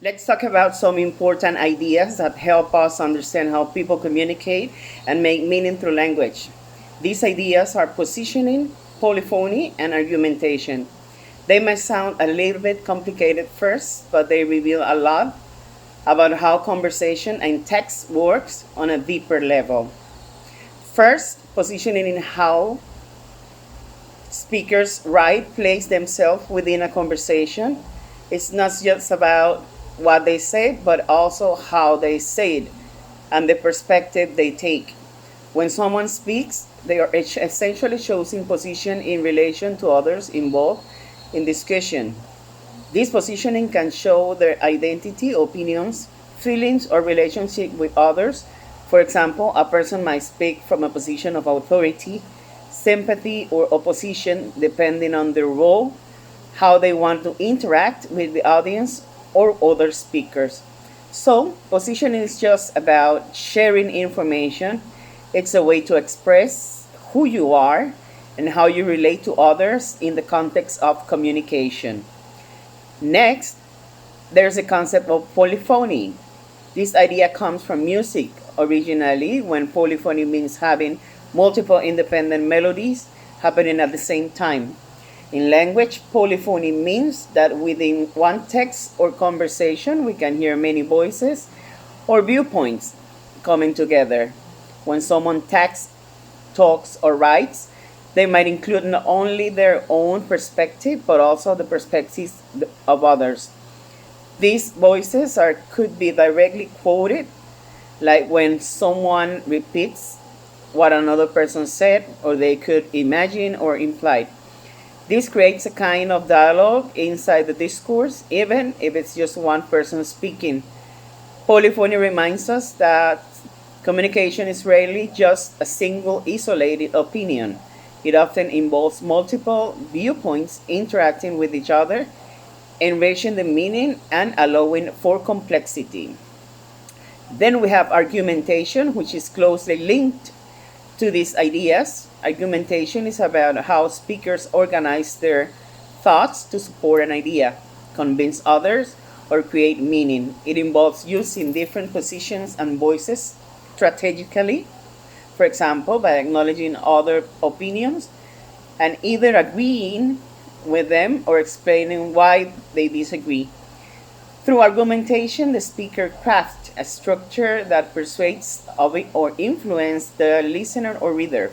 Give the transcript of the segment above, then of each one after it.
Let's talk about some important ideas that help us understand how people communicate and make meaning through language. These ideas are positioning, polyphony, and argumentation. They may sound a little bit complicated first, but they reveal a lot about how conversation and text works on a deeper level. First, positioning in how speakers place themselves within a conversation. It's not just about what they say, but also how they say it and the perspective they take. When someone speaks, they are essentially choosing position in relation to others involved in discussion. This positioning can show their identity, opinions, feelings, or relationship with others. For example, a person might speak from a position of authority, sympathy, or opposition, depending on their role, how they want to interact with the audience or other speakers. So, positioning is just about sharing information. It's a way to express who you are and how you relate to others in the context of communication. Next, there's a concept of polyphony. This idea comes from music originally, when polyphony means having multiple independent melodies happening at the same time. In language, polyphony means that within one text or conversation, we can hear many voices or viewpoints coming together. When someone texts, talks, or writes, they might include not only their own perspective, but also the perspectives of others. These voices could be directly quoted, like when someone repeats what another person said, or they could imagine or imply. This creates a kind of dialogue inside the discourse, even if it's just one person speaking. Polyphony reminds us that communication is rarely just a single isolated opinion. It often involves multiple viewpoints interacting with each other, enriching the meaning and allowing for complexity. Then we have argumentation, which is closely linked to these ideas. Argumentation is about how speakers organize their thoughts to support an idea, convince others, or create meaning. It involves using different positions and voices strategically, for example, by acknowledging other opinions and either agreeing with them or explaining why they disagree. Through argumentation, the speaker crafts a structure that persuades or influences the listener or reader.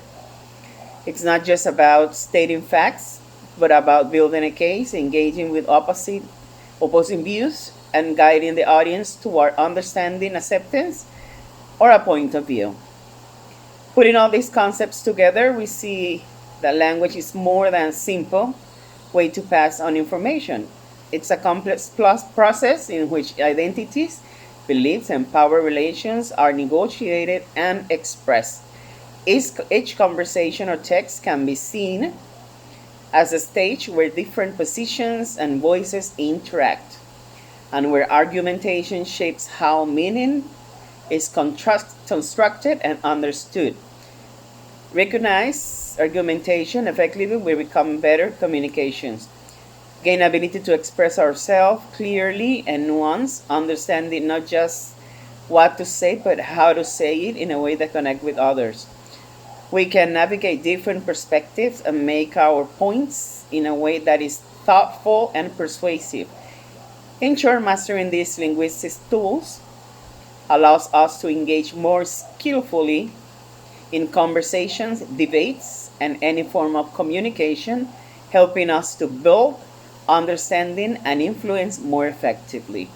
It's not just about stating facts, but about building a case, engaging with opposing views, and guiding the audience toward understanding, acceptance, or a point of view. Putting all these concepts together, we see that language is more than a simple way to pass on information. It's a complex process in which identities, beliefs, and power relations are negotiated and expressed. Each conversation or text can be seen as a stage where different positions and voices interact, and where argumentation shapes how meaning is constructed and understood. Recognize argumentation effectively, we become better communications. Gain ability to express ourselves clearly and nuance, understanding not just what to say, but how to say it in a way that connects with others. We can navigate different perspectives and make our points in a way that is thoughtful and persuasive. In short, mastering these linguistic tools allows us to engage more skillfully in conversations, debates, and any form of communication, helping us to build understanding and influence more effectively.